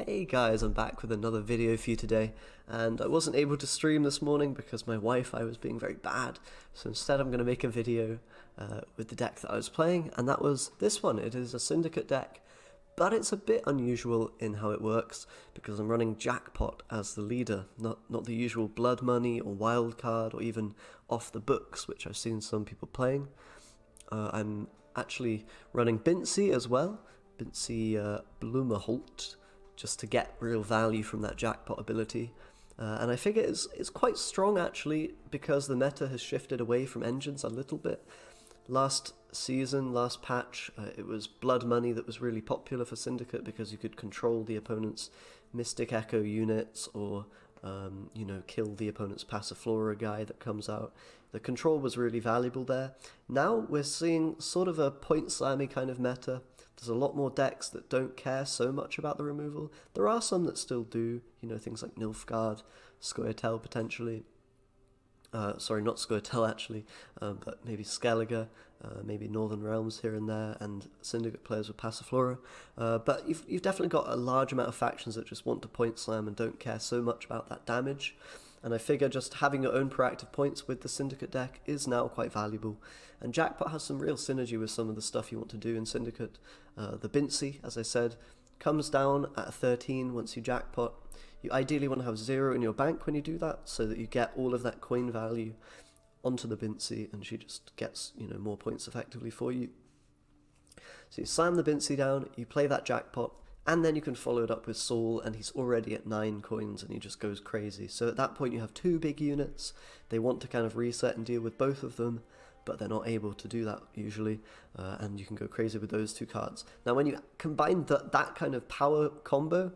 Hey guys, I'm back with another video for you today, and I wasn't able to stream this morning because my Wi-Fi was being very bad, so instead I'm going to make a video with the deck that I was playing, and that was this one. It is a Syndicate deck, but it's a bit unusual in how it works because I'm running Jackpot as the leader, not the usual Blood Money or Wild Card or even Off the Books, which I've seen some people playing. I'm actually running Bincy as well, Bincy Blumenholt, just to get real value from that Jackpot ability. And I figure it's quite strong actually, because the meta has shifted away from engines a little bit. Last season, last patch, it was Blood Money that was really popular for Syndicate because you could control the opponent's Mystic Echo units or kill the opponent's Passiflora guy that comes out. The control was really valuable there. Now we're seeing sort of a point slammy kind of meta. There's a lot more decks that don't care so much about the removal. There are some that still do, things like Nilfgaard, Scoia'tael potentially. Sorry, not Scoia'tael actually, but maybe Skellige, maybe Northern Realms here and there, and Syndicate players with Passiflora. But you've definitely got a large amount of factions that just want to point slam and don't care so much about that damage. And I figure just having your own proactive points with the Syndicate deck is now quite valuable. And Jackpot has some real synergy with some of the stuff you want to do in Syndicate. The Bincy, as I said, comes down at 13 once you Jackpot. You ideally want to have 0 in your bank when you do that, so that you get all of that coin value onto the Bincy, and she just gets more points effectively for you. So you slam the Bincy down, you play that Jackpot, and then you can follow it up with Saul, and he's already at 9 coins, and he just goes crazy. So at that point you have 2 big units. They want to kind of reset and deal with both of them, but they're not able to do that usually, and you can go crazy with those 2 cards. Now when you combine that kind of power combo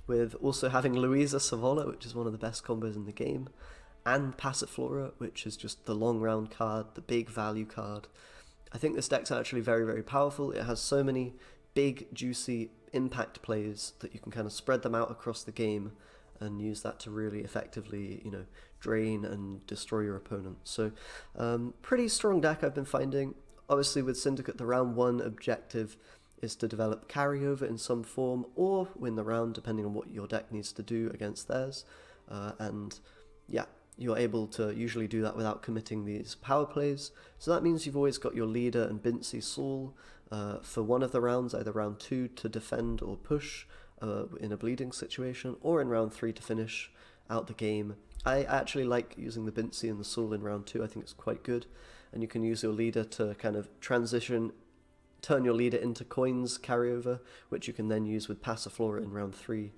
with also having Louisa Savola, which is one of the best combos in the game, and Passiflora, which is just the long round card, the big value card, I think this deck's actually very, very powerful. It has so many big, juicy impact plays that you can kind of spread them out across the game and use that to really effectively, drain and destroy your opponent. So, pretty strong deck I've been finding. Obviously with Syndicate, the round 1 objective is to develop carryover in some form or win the round, depending on what your deck needs to do against theirs. And yeah, you're able to usually do that without committing these power plays. So that means you've always got your leader and Bincy Saul for one of the rounds, either round 2 to defend or push in a bleeding situation, or in round 3 to finish out the game. I actually like using the Bincy and the Saul in round 2. I think it's quite good. And you can use your leader to kind of turn your leader into coins carryover, which you can then use with Passiflora in round 3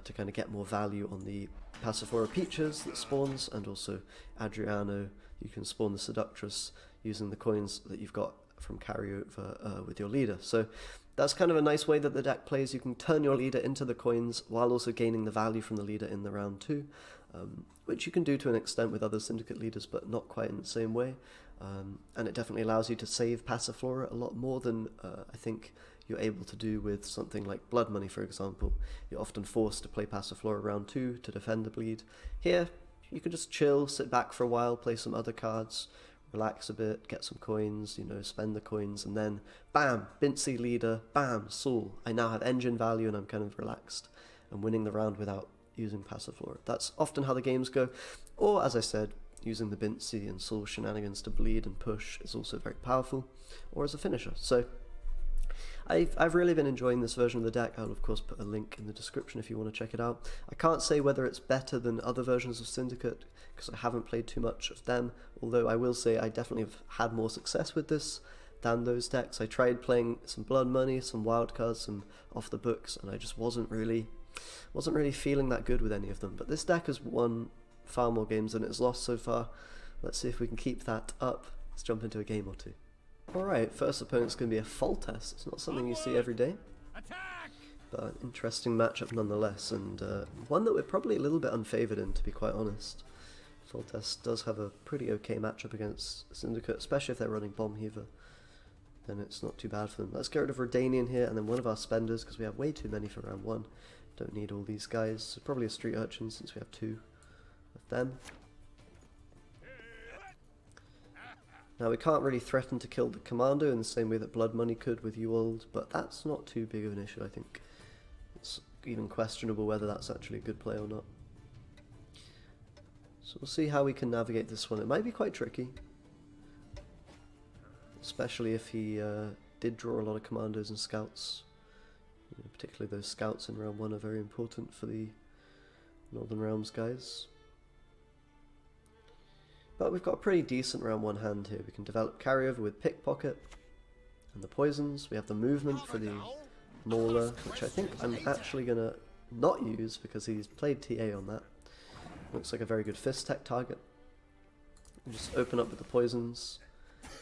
to kind of get more value on the Passiflora Peaches that spawns, and also Adriano. You can spawn the Seductress using the coins that you've got from carryover with your leader. So that's kind of a nice way that the deck plays. You can turn your leader into the coins while also gaining the value from the leader in the round 2, which you can do to an extent with other Syndicate leaders, but not quite in the same way. And it definitely allows you to save Passiflora a lot more than I think you're able to do with something like Blood Money, for example. You're often forced to play Passiflora round 2 to defend the bleed. Here, you can just chill, sit back for a while, play some other cards, relax a bit, get some coins, spend the coins, and then bam, Bincy leader, bam, Saul. I now have engine value and I'm kind of relaxed and winning the round without using Passiflora. That's often how the games go. Or, as I said, using the Bincy and Saul shenanigans to bleed and push is also very powerful, or as a finisher. So I've really been enjoying this version of the deck. I'll of course put a link in the description if you want to check it out. I can't say whether it's better than other versions of Syndicate because I haven't played too much of them, although I will say I definitely have had more success with this than those decks. I tried playing some Blood Money, some Wildcards, some Off the Books, and I just wasn't really feeling that good with any of them. But this deck has won far more games than it's lost so far. Let's see if we can keep that up. Let's jump into a game or 2. Alright, first opponent's going to be a Foltest. It's not something you see every day, but an interesting matchup nonetheless, and one that we're probably a little bit unfavoured in, to be quite honest. Foltest does have a pretty okay matchup against Syndicate, especially if they're running Bomb Heaver. Then it's not too bad for them. Let's get rid of Redanian here, and then one of our spenders, because we have way too many for round 1. Don't need all these guys, so probably a Street Urchin since we have 2 of them. Now we can't really threaten to kill the Commando in the same way that Blood Money could with Uold, but that's not too big of an issue, I think. It's even questionable whether that's actually a good play or not. So we'll see how we can navigate this one. It might be quite tricky, especially if he did draw a lot of commandos and scouts. You know, particularly those scouts in round 1 are very important for the Northern Realms guys. But we've got a pretty decent round 1 hand here. We can develop carryover with Pickpocket and the poisons. We have the movement for the Mauler, which I think I'm actually going to not use because he's played TA on that. Looks like a very good fist tech target. Just open up with the poisons,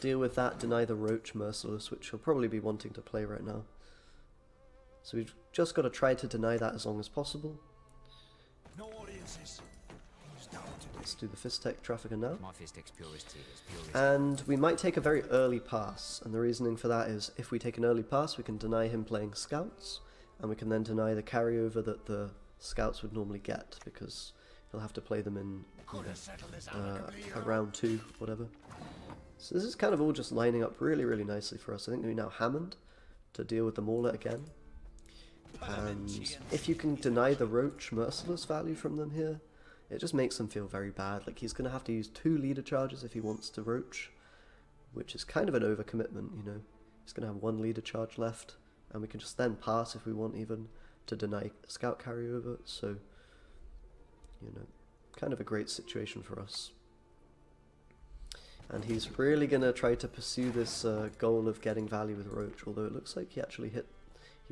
deal with that, deny the Roach Merciless, which he'll probably be wanting to play right now. So we've just got to try to deny that as long as possible. No audiences. Let's do the fist tech trafficker now. My fist tech's purest. And we might take a very early pass, and the reasoning for that is if we take an early pass we can deny him playing scouts, and we can then deny the carryover that the scouts would normally get, because he'll have to play them in round 2, whatever. So this is kind of all just lining up really, really nicely for us. I think we now Hammond to deal with the Mauler again. And if you can deny the Roach Merciless value from them here, it just makes them feel very bad. Like, he's going to have to use 2 leader charges if he wants to Roach, which is kind of an overcommitment, you know. He's going to have 1 leader charge left, and we can just then pass if we want even to deny scout carryover. So, you know, kind of a great situation for us. And he's really going to try to pursue this goal of getting value with Roach, although it looks like he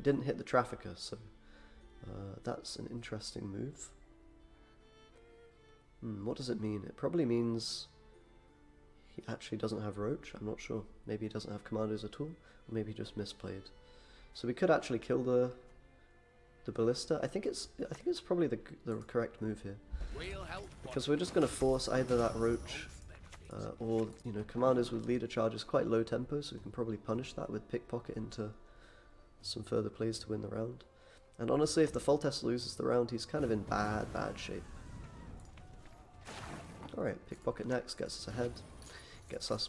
didn't hit the Trafficker, so that's an interesting move. What does it mean? It probably means he actually doesn't have Roach. I'm not sure. Maybe he doesn't have Commandos at all, or maybe he just misplayed. So we could actually kill the Ballista. I think it's probably the correct move here, because we're just going to force either that Roach or, you know, Commandos with leader charges quite low tempo, so we can probably punish that with Pickpocket into some further plays to win the round. And honestly, if the Foltest loses the round, he's kind of in bad shape. Alright, Pickpocket next, gets us ahead, gets us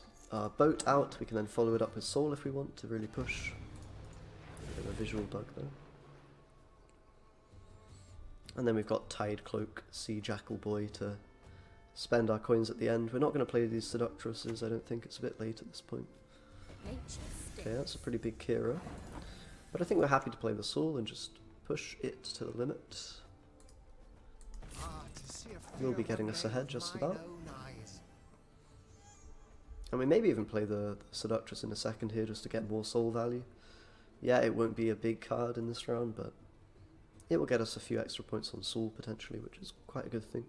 boat out. We can then follow it up with Soul if we want to really push. Bit of a visual bug there. And then we've got Tide Cloak, Sea Jackal Boy to spend our coins at the end. We're not going to play these Seductresses, I don't think. It's a bit late at this point. Okay, that's a pretty big Kira. But I think we're happy to play the Soul and just push it to the limit. Will be getting us ahead just about. And we maybe even play the Seductress in a second here just to get more soul value. Yeah, it won't be a big card in this round, but it will get us a few extra points on soul potentially, which is quite a good thing.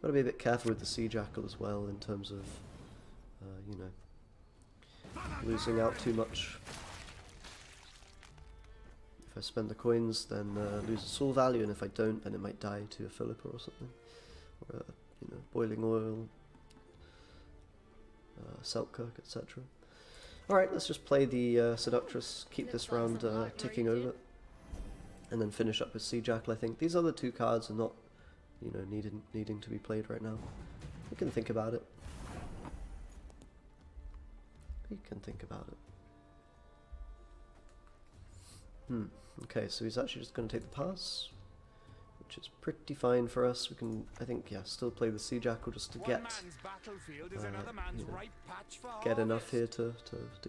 Got to be a bit careful with the Sea Jackal as well in terms of, you know, losing out too much. If I spend the coins, then lose the soul value, and if I don't, then it might die to a Philippa or something. Or you know, Boiling Oil, Selkirk, etc. Alright, let's just play the Seductress, keep this round ticking over, and then finish up with Sea Jackal, I think. These other 2 cards are not, you know, needing to be played right now. We can think about it. We can think about it. Okay, so he's actually just going to take the pass, which is pretty fine for us. We can, I think, yeah, still play the Sea Jackal just to get you know, get enough here to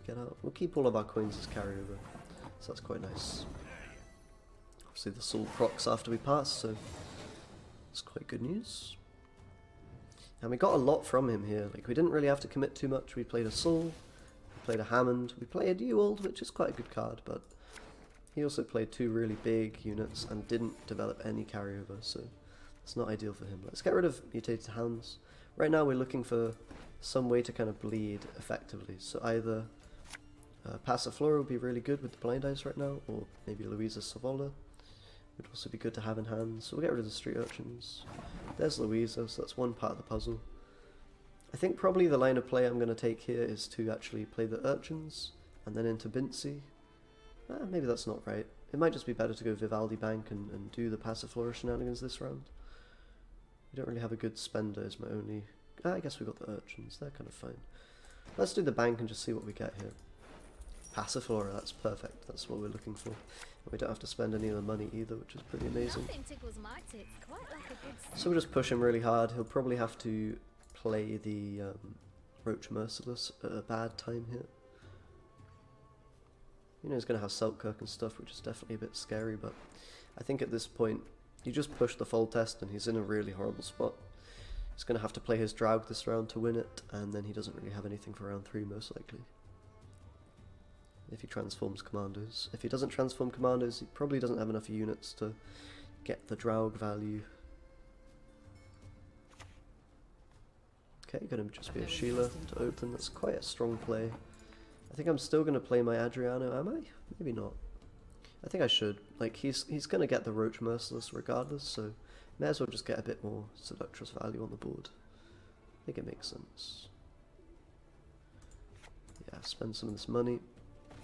get out. We'll keep all of our coins as carryover, so that's quite nice. Obviously the soul procs after we pass, so it's quite good news. And we got a lot from him here. Like, we didn't really have to commit too much. We played a Soul, we played a Hammond, we played a Ewald, which is quite a good card, but he also played 2 really big units and didn't develop any carryover, so it's not ideal for him. Let's get rid of Mutated Hounds. Right now we're looking for some way to kind of bleed effectively, so either Passiflora would be really good with the Blind Eyes right now, or maybe Louisa Savola would also be good to have in hand, so we'll get rid of the Street Urchins. There's Louisa, so that's one part of the puzzle. I think probably the line of play I'm going to take here is to actually play the Urchins, and then into Bincy. Maybe that's not right. It might just be better to go Vivaldi Bank and do the Passiflora shenanigans this round. We don't really have a good spender is my only... I guess we got the Urchins, they're kind of fine. Let's do the bank and just see what we get here. Passiflora, that's perfect. That's what we're looking for. And we don't have to spend any of the money either, which is pretty amazing. Nothing tickles my tits quite like a good So we'll just push him really hard. He'll probably have to play the Roach Merciless at a bad time here. You know, he's going to have Selkirk and stuff, which is definitely a bit scary, but I think at this point, you just push the Fold Test and he's in a really horrible spot. He's going to have to play his Draug this round to win it, and then he doesn't really have anything for round 3 most likely. If he transforms Commandos. If he doesn't transform Commandos, he probably doesn't have enough units to get the Draug value. Okay, going to just be a Sheila to open. That's quite a strong play. I think I'm still going to play my Adriano, am I? Maybe not. I think I should. Like, he's going to get the Roach Merciless regardless, so may as well just get a bit more Seductress value on the board. I think it makes sense. Yeah, spend some of this money.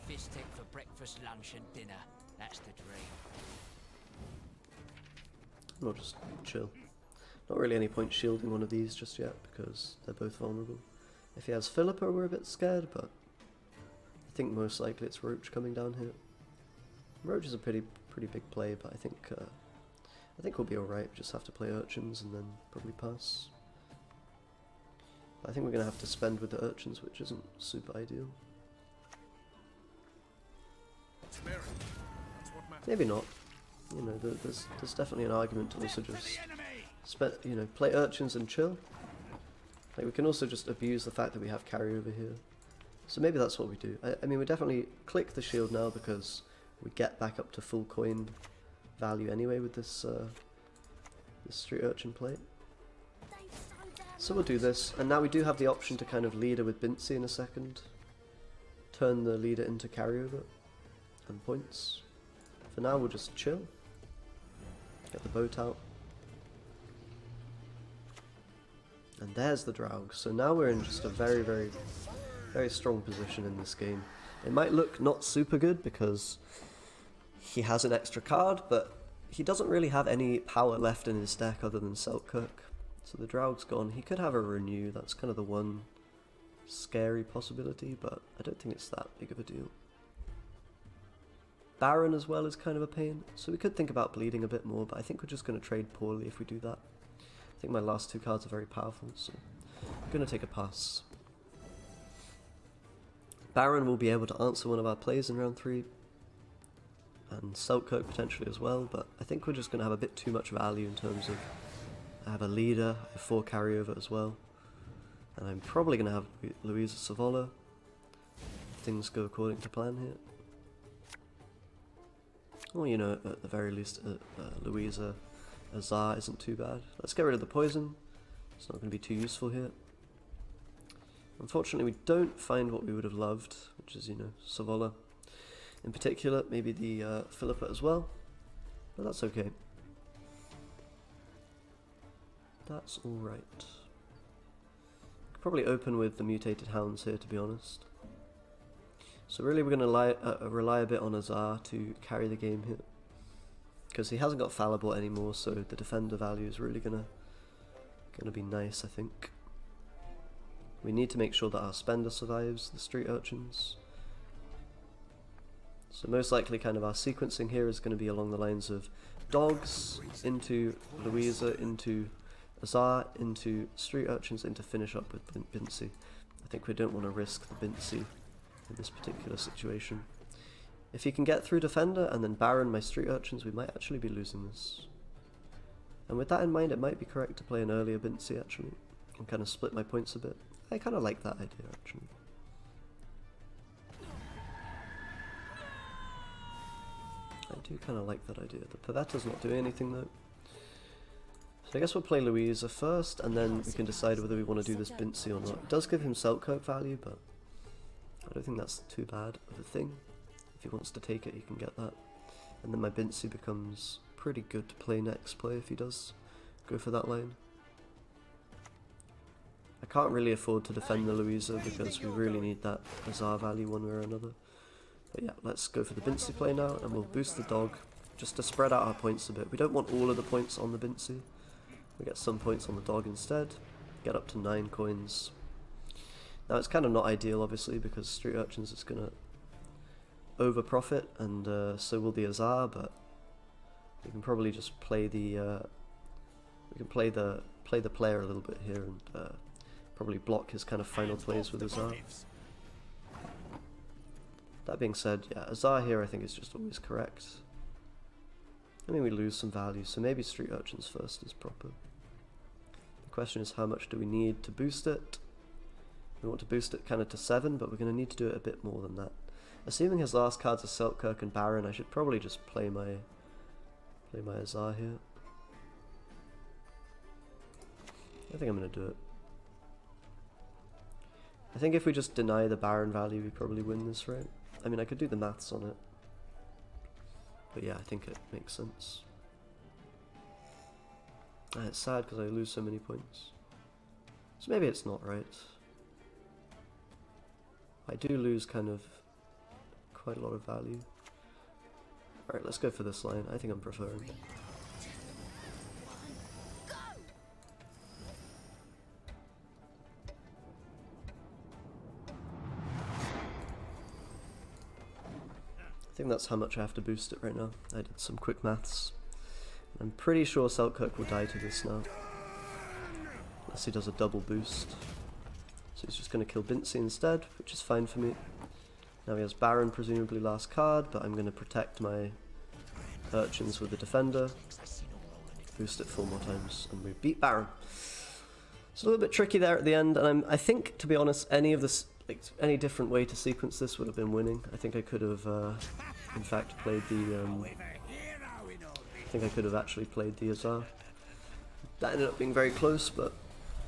Fish tank for breakfast, lunch and dinner. That's the dream. Or just chill. Not really any point shielding one of these just yet because they're both vulnerable. If he has Philippa, we're a bit scared, but I think most likely it's Roach coming down here. Roach is a pretty big play, but I think we'll be alright. We just have to play Urchins and then probably pass. But I think we're going to have to spend with the Urchins, which isn't super ideal. Maybe not. You know, there's definitely an argument to also just play Urchins and chill. Like, we can also just abuse the fact that we have carryover here. So maybe that's what we do. I mean, we definitely click the shield now because we get back up to full coin value anyway with this this Street Urchin plate. So we'll do this, and now we do have the option to kind of leader with Bincy in a second. Turn the leader into carryover and points. For now we'll just chill. Get the boat out. And there's the Draug. So now we're in just a very strong position in this game. It might look not super good because he has an extra card, but he doesn't really have any power left in his deck other than Selkirk. So the Draug's gone. He could have a Renew, that's kind of the one scary possibility, but I don't think it's that big of a deal. Baron as well is kind of a pain, so we could think about bleeding a bit more, but I think we're just going to trade poorly if we do that. I think my last 2 cards are very powerful, so I'm going to take a pass. Baron will be able to answer one of our plays in round 3, and Selkirk potentially as well, but I think we're just going to have a bit too much value in terms of I have a leader, I have 4 carryover as well, and I'm probably going to have Louisa Savola if things go according to plan here. Well, you know, at the very least, Louisa Azar isn't too bad. Let's get rid of the poison. It's not going to be too useful here. Unfortunately, we don't find what we would have loved, which is, you know, Savola. In particular, maybe the Philippa as well. But that's okay. That's alright. Could probably open with the Mutated Hounds here, to be honest. So really we're going to rely a bit on Azar to carry the game here. Because he hasn't got Fallible anymore, so the defender value is really gonna be nice, I think. We need to make sure that our spender survives the Street Urchins. So most likely kind of our sequencing here is going to be along the lines of Dogs into Louisa, into Azar, into Street Urchins, and to finish up with Bincy. I think we don't want to risk the Bincy in this particular situation. If he can get through Defender and then Baron my Street Urchins, we might actually be losing this. And with that in mind, it might be correct to play an earlier Bincy actually, and kind of split my points a bit. I kind of like that idea actually. I do kind of like that idea. The Pavetta's not doing anything though. So I guess we'll play Louisa first, and then we can decide whether we want to do this Bincy or not. It does give him Selkirk value, but I don't think that's too bad of a thing. If he wants to take it, he can get that. And then my Bincy becomes pretty good to play next play if he does go for that line. I can't really afford to defend the Louisa because we really need that Azar value one way or another. But yeah, let's go for the Bincy play now, and we'll boost the dog just to spread out our points a bit. We don't want all of the points on the Bincy. We get some points on the dog instead. Get up to 9 coins. Now it's kind of not ideal obviously because Street Urchins is going to over profit, and so will the Azar, but we can probably just play the play the player a little bit here and probably block his kind of final plays with Azar. That being said, yeah, Azar here I think is just always correct. I mean, we lose some value, so maybe Street Urchins first is proper. The question is, how much do we need to boost it? We want to boost it kind of to 7, but we're going to need to do it a bit more than that. Assuming his last cards are Selkirk and Baron, I should probably just play my Azar here. I think I'm going to do it. I think if we just deny the Baron value, we probably win this, right? I mean, I could do the maths on it. But yeah, I think it makes sense. And it's sad because I lose so many points. So maybe it's not right. I do lose kind of quite a lot of value. Alright, let's go for this line. I think I'm preferring. I think that's how much I have to boost it right now. I did some quick maths. I'm pretty sure Selkirk will die to this now. Unless he does a double boost. So he's just going to kill Bincy instead, which is fine for me. Now he has Baron, presumably last card, but I'm going to protect my Urchins with the Defender. Boost it 4 more times, and we beat Baron. It's a little bit tricky there at the end, and I think, to be honest, any of this, like, any different way to sequence this would have been winning. I think I could have, in fact, played the. I think I could have actually played the Azar. That ended up being very close, but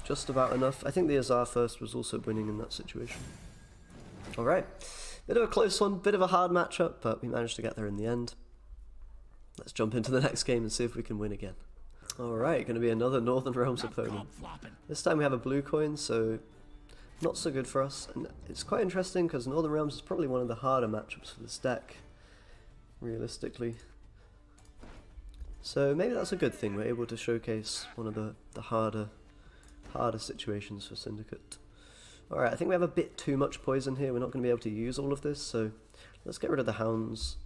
just about enough. I think the Azar first was also winning in that situation. Alright, bit of a close one, bit of a hard matchup, but we managed to get there in the end. Let's jump into the next game and see if we can win again. Alright, going to be another Northern Realms opponent. This time we have a blue coin, so not so good for us. And it's quite interesting because Northern Realms is probably one of the harder matchups for this deck, realistically. So maybe that's a good thing, we're able to showcase one of the harder situations for Syndicate. Alright, I think we have a bit too much poison here, we're not going to be able to use all of this, so let's get rid of the Hounds.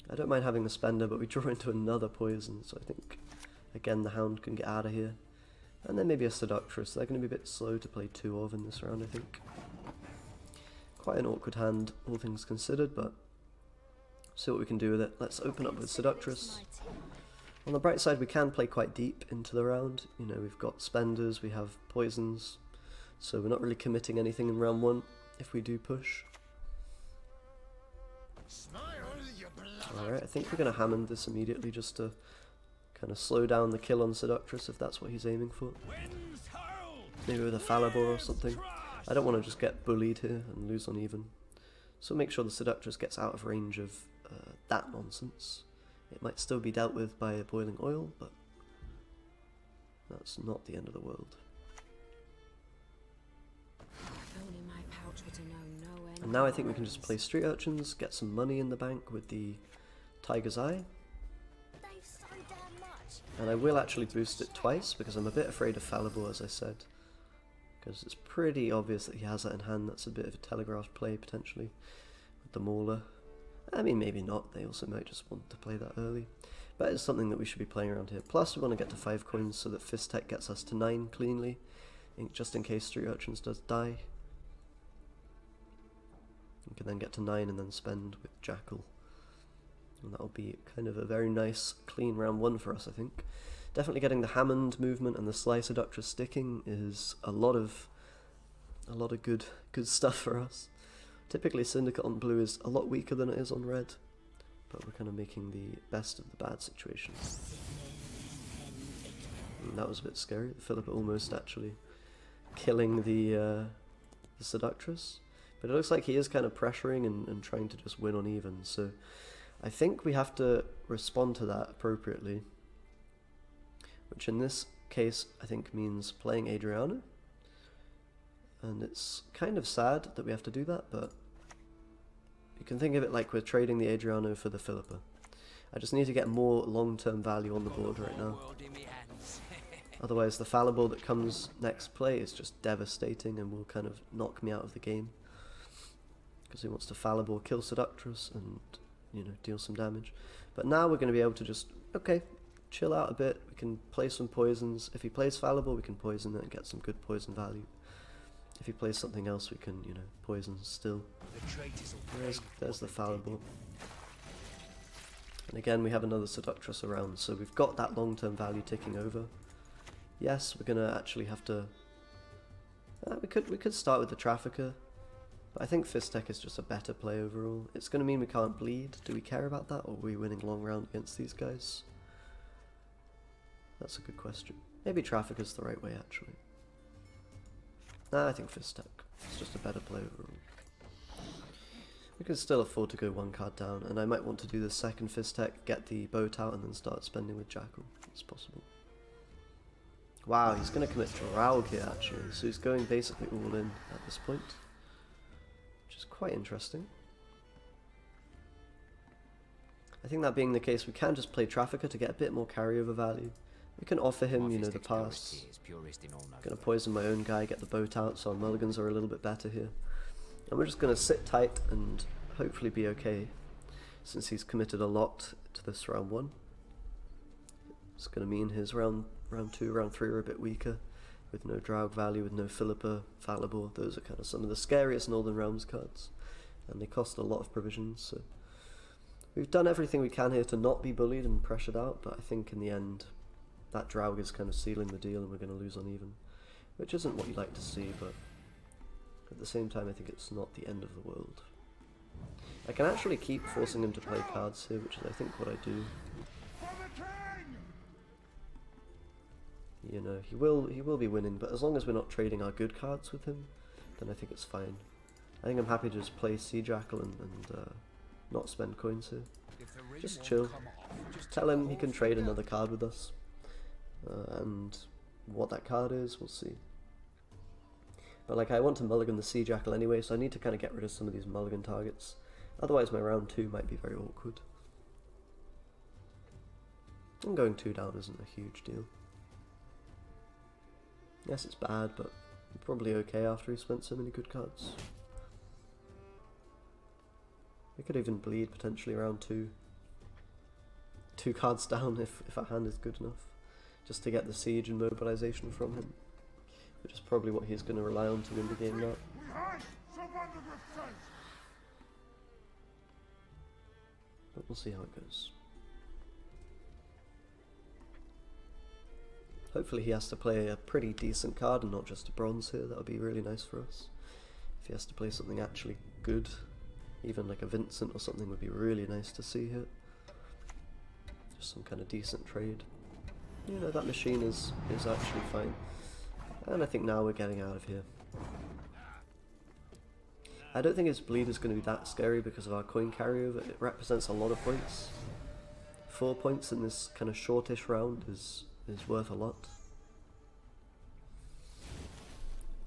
I don't mind having the Spender, but we draw into another poison, so I think, again, the Hound can get out of here. And then maybe a Seductress, they're going to be a bit slow to play 2 of in this round, I think. Quite an awkward hand, all things considered, but see what we can do with it. Let's open up with Seductress. On the bright side, we can play quite deep into the round. You know, we've got Spenders, we have Poisons, so we're not really committing anything in round 1 if we do push. Alright, I think we're going to Hammond this immediately just to kind of slow down the kill on Seductress if that's what he's aiming for. Maybe with a Falibor or something. I don't want to just get bullied here and lose on even. So make sure the Seductress gets out of range of that nonsense. It might still be dealt with by a boiling oil, but that's not the end of the world. And now I think we can just play Street Urchins, get some money in the bank with the Tiger's Eye. And I will actually boost it twice, because I'm a bit afraid of Falibor, as I said. Because it's pretty obvious that he has that in hand. That's a bit of a telegraphed play, potentially, with the Mauler. I mean, maybe not. They also might just want to play that early. But it's something that we should be playing around here. Plus, we want to get to 5 coins so that Fist Tech gets us to 9 cleanly, just in case Street Urchins does die. We can then get to 9 and then spend with Jackal. And that'll be kind of a very nice, clean round 1 for us, I think. Definitely getting the Hammond movement and the Sly Seductress sticking is a lot of good stuff for us. Typically Syndicate on blue is a lot weaker than it is on red, but we're kind of making the best of the bad situation. And that was a bit scary. Philippa almost actually killing the Seductress. But it looks like he is kind of pressuring and trying to just win on even, so I think we have to respond to that appropriately. Which in this case I think means playing Adriana. And it's kind of sad that we have to do that, but you can think of it like we're trading the Adriano for the Philippa. I just need to get more long-term value on the board right now. Otherwise the Falibor that comes next play is just devastating and will kind of knock me out of the game. because he wants to fallible kill Seductress and, you know, deal some damage. But now we're going to be able to just, okay, chill out a bit. We can play some poisons. If he plays fallible, we can poison it and get some good poison value. If he plays something else, we can, you know, poison still. There's the fallible. And again, we have another Seductress around, so we've got that long-term value ticking over. Yes, we're gonna actually have to. We could start with the Trafficker, but I think Fistek is just a better play overall. It's gonna mean we can't bleed. Do we care about that, or are we winning long round against these guys? That's a good question. Maybe Trafficker's the right way, actually. Nah, I think Fistek. It's just a better play overall. We can still afford to go one card down, and I might want to do the second Fistek, get the boat out, and then start spending with Jackal. It's possible. Wow, he's going to commit Draug here, actually, so he's going basically all in at this point, which is quite interesting. I think that being the case, we can just play Trafficker to get a bit more carryover value. We can offer him, you know, the pass. Going to poison my own guy, get the boat out, so our mulligans are a little bit better here. And we're just going to sit tight and hopefully be okay, since he's committed a lot to this round 1. It's going to mean his round 2, round 3 are a bit weaker, with no Draug value, with no Philippa, Fallible. Those are kind of some of the scariest Northern Realms cards, and they cost a lot of provisions, so we've done everything we can here to not be bullied and pressured out, but I think in the end, that Draug is kind of sealing the deal and we're going to lose uneven, which isn't what you like to see, but at the same time I think it's not the end of the world. I can actually keep forcing him to play cards here, which is I think what I do. You know, he will be winning, but as long as we're not trading our good cards with him, then I think it's fine. I think I'm happy to just play Sea Jackal and not spend coins here. Just chill. Tell him he can trade another card with us. And what that card is, we'll see. But like, I want to mulligan the Sea Jackal anyway, so I need to kind of get rid of some of these mulligan targets. Otherwise my round 2 might be very awkward. And going 2 down isn't a huge deal. Yes, it's bad, but probably okay after he spent so many good cards. We could even bleed potentially round 2. 2 cards down if our hand is good enough, just to get the siege and mobilization from him, which is probably what he's going to rely on to win the game now. But we'll see how it goes. Hopefully he has to play a pretty decent card and not just a bronze here. That would be really nice for us. If he has to play something actually good, even like a Vincent or something would be really nice to see here. Just some kind of decent trade. You know, that machine is actually fine. And I think now we're getting out of here. I don't think his bleed is going to be that scary because of our coin carryover. It represents a lot of points. 4 points in this kind of shortish round is worth a lot.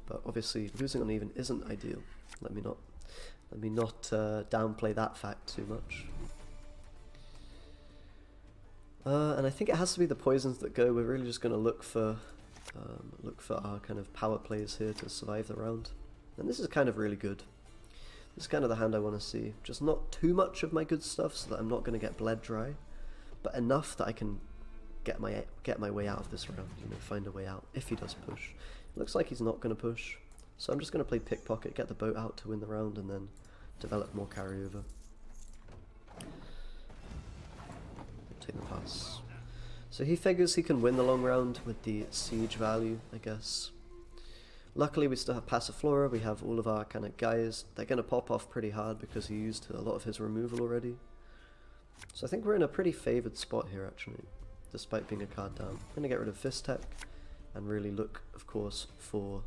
But obviously losing uneven isn't ideal. Let me not downplay that fact too much. And I think it has to be the poisons that go. We're really just going to look for our kind of power plays here to survive the round. And this is kind of really good. This is kind of the hand I want to see. Just not too much of my good stuff so that I'm not going to get bled dry, but enough that I can get my way out of this round, you know, find a way out if he does push. It looks like he's not going to push, so I'm just going to play pickpocket, get the boat out to win the round, and then develop more carryover. Take the pass. So he figures he can win the long round with the siege value, I guess. Luckily we still have Passiflora, we have all of our kind of guys. They're going to pop off pretty hard because he used a lot of his removal already. So I think we're in a pretty favoured spot here actually, despite being a card down. I'm going to get rid of Fistek and really look, of course, for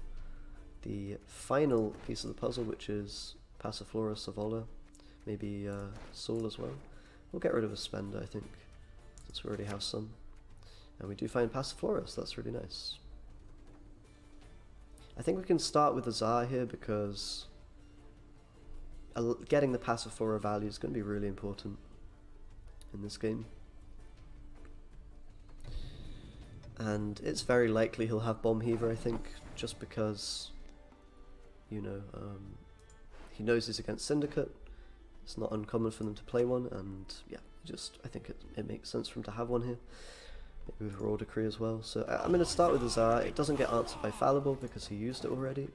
the final piece of the puzzle, which is Passiflora, Savola, maybe Soul as well. We'll get rid of a spender, I think, since we already have some. And we do find Passiflora, so that's really nice. I think we can start with the Tsar here because getting the Passiflora value is going to be really important in this game. And it's very likely he'll have Bomb Heaver, I think, just because, you know, he knows he's against Syndicate. It's not uncommon for them to play one, and yeah, I think it makes sense for him to have one here. Maybe with Raw Decree as well. So I'm going to start with the Tsar. It doesn't get answered by Fallible because he used it already.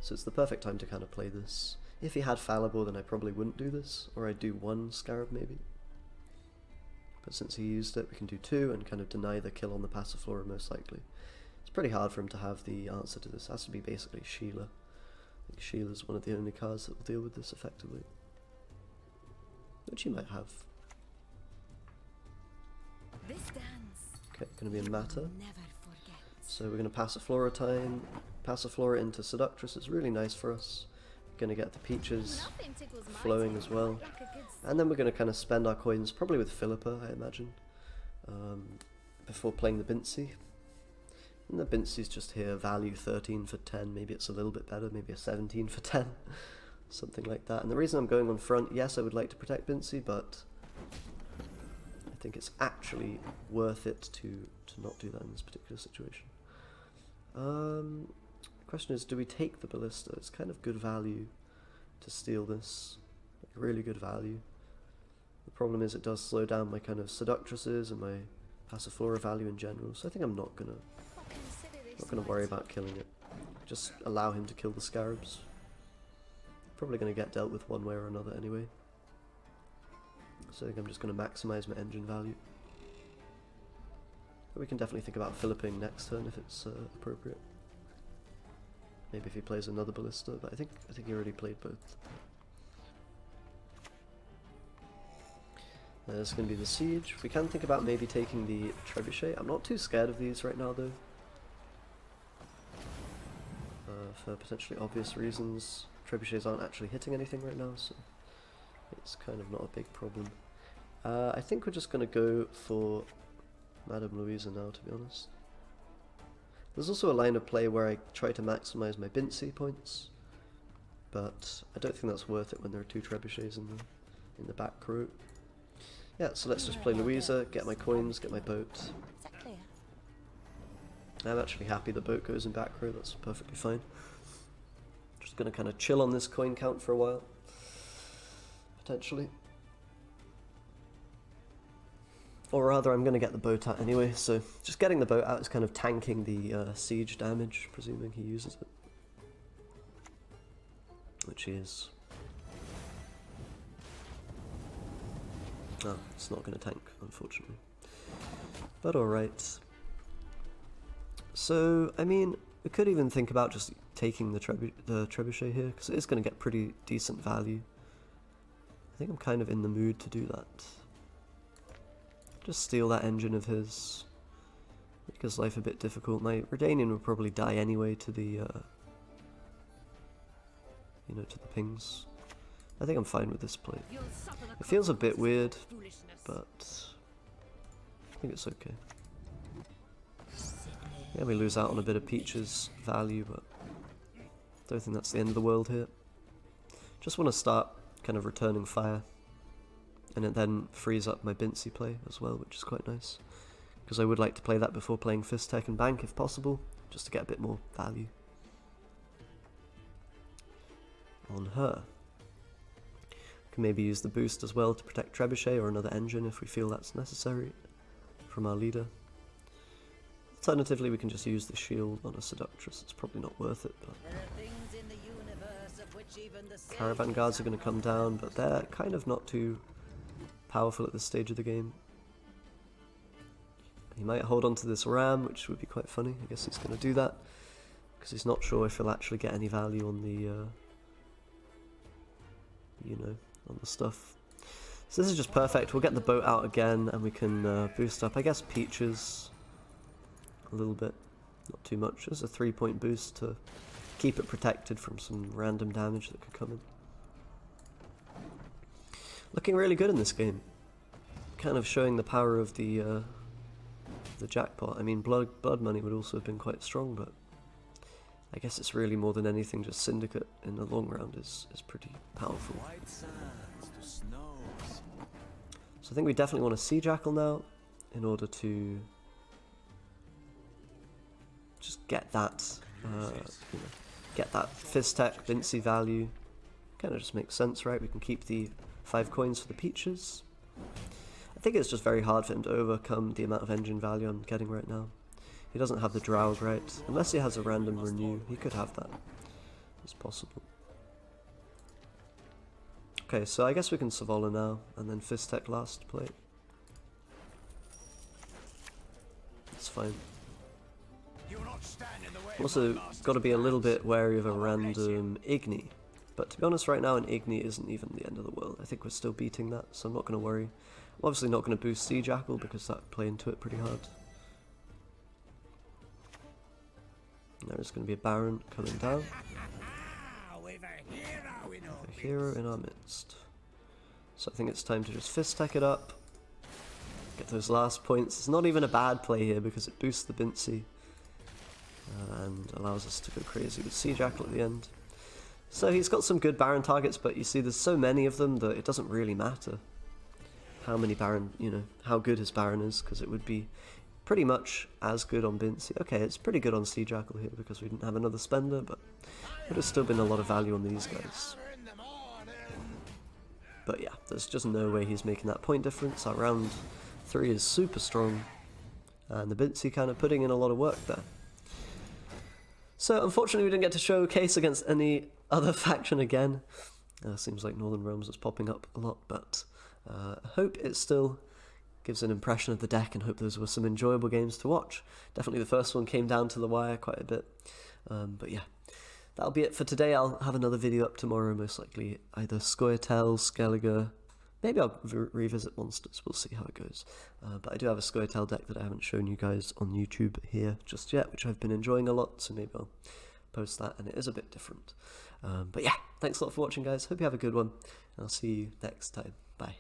So it's the perfect time to kind of play this. If he had Fallible, then I probably wouldn't do this, or I'd do one Scarab maybe. But since he used it, we can do two and kind of deny the kill on the Passiflora most likely. It's pretty hard for him to have the answer to this. It has to be basically Sheila. I think Sheila's one of the only cards that will deal with this effectively. Which he might have. This dance. Okay, going to be a Matter. Never forget. So we're going to Passiflora time. Passiflora into Seductress is really nice for us. Going to get the Peaches Nothing tickles my flowing taste as well. quite like a good And then we're going to kind of spend our coins, probably with Philippa, I imagine, before playing the Bincy. And the Bincy's just here, value 13 for 10, maybe it's a little bit better, maybe a 17 for 10, something like that. And the reason I'm going on front, yes, I would like to protect Bincy, but I think it's actually worth it to not do that in this particular situation. Question is, do we take the Ballista? It's kind of good value to steal this, like really good value. The problem is it does slow down my kind of Seductresses and my Passiflora value in general, so I think I'm not gonna worry about killing it. Just allow him to kill the Scarabs. Probably gonna get dealt with one way or another anyway. So I think I'm just gonna maximize my engine value. But we can definitely think about Philipping next turn if it's appropriate. Maybe if he plays another Ballista, but I think he already played both. This is going to be the Siege. We can think about maybe taking the Trebuchet. I'm not too scared of these right now though. For potentially obvious reasons. Trebuchets aren't actually hitting anything right now, so it's kind of not a big problem. I think we're just going to go for Madame Louisa now, to be honest. There's also a line of play where I try to maximize my Bincy points, but I don't think that's worth it when there are two Trebuchets in the back row. Yeah, so let's just play Louisa, get my coins, get my boat. I'm actually happy the boat goes in back row, that's perfectly fine. Just gonna kind of chill on this coin count for a while, potentially. Or rather, I'm going to get the boat out anyway, so just getting the boat out is kind of tanking the siege damage, presuming he uses it. Which he is. Oh, it's not going to tank, unfortunately. But alright. So, I mean, we could even think about just taking the trebuchet here, because it is going to get pretty decent value. I think I'm kind of in the mood to do that. Just steal that engine of his. Make his life a bit difficult. My Redanian will probably die anyway to the, to the pings. I think I'm fine with this play. It feels a bit weird, but I think it's okay. Yeah, we lose out on a bit of Peach's value, but I don't think that's the end of the world here. Just want to start kind of returning fire. And it then frees up my Bincy play as well, which is quite nice. Because I would like to play that before playing Fist Tech and Bank if possible, just to get a bit more value on her. Can maybe use the boost as well to protect Trebuchet or another engine if we feel that's necessary from our leader. Alternatively, we can just use the shield on a Seductress. It's probably not worth it, but Caravan Guards are going to come down, but they're kind of not too powerful at this stage of the game. He might hold on to this ram, which would be quite funny. I guess he's going to do that because he's not sure if he'll actually get any value on the, on the stuff. So this is just perfect. We'll get the boat out again, and we can boost up, I guess, Peaches a little bit, not too much. There's a 3-point boost to keep it protected from some random damage that could come in. Looking really good in this game. Kind of showing the power of the jackpot. I mean, blood money would also have been quite strong, but I guess it's really more than anything just Syndicate in the long round is pretty powerful. So I think we definitely want to Sea Jackal now in order to just get that Fist Tech, Bincy value. Kind of just makes sense, right? We can keep the 5 coins for the peaches. I think it's just very hard for him to overcome the amount of engine value I'm getting right now. He doesn't have the drowse, right? Unless he has a random renew, he could have that. It's possible. Okay, so I guess we can Savola now, and then Fistek last play. It's fine. Also, got to be a little bit wary of a random Igni. But to be honest, right now an Igni isn't even the end of the world. I think we're still beating that, so I'm not going to worry. I'm obviously not going to boost Sea Jackal because that play into it pretty hard. There's going to be a Baron coming down. A hero in our midst. So I think it's time to just Fistek it up. Get those last points. It's not even a bad play here because it boosts the Bincy. And allows us to go crazy with Sea Jackal at the end. So he's got some good Baron targets, but you see there's so many of them that it doesn't really matter how many Baron, you know, how good his Baron is, because it would be pretty much as good on Bincy. Okay, it's pretty good on Sea Jackal here because we didn't have another spender, but would have still been a lot of value on these guys. But yeah, there's just no way he's making that point difference. Our round 3 is super strong, and the Bincy kind of putting in a lot of work there. So unfortunately we didn't get to showcase against any other faction again. Seems like Northern Realms is popping up a lot, but I hope it still gives an impression of the deck, and hope those were some enjoyable games to watch. Definitely the first one came down to the wire quite a bit. But yeah, that'll be it for today. I'll have another video up tomorrow, most likely either Scoia'tael, Skellige. Maybe I'll revisit monsters, we'll see how it goes. But I do have a Scoia'tael deck that I haven't shown you guys on YouTube here just yet, which I've been enjoying a lot, so maybe I'll post that, and it is a bit different. But yeah, thanks a lot for watching, guys. Hope you have a good one, and I'll see you next time. Bye.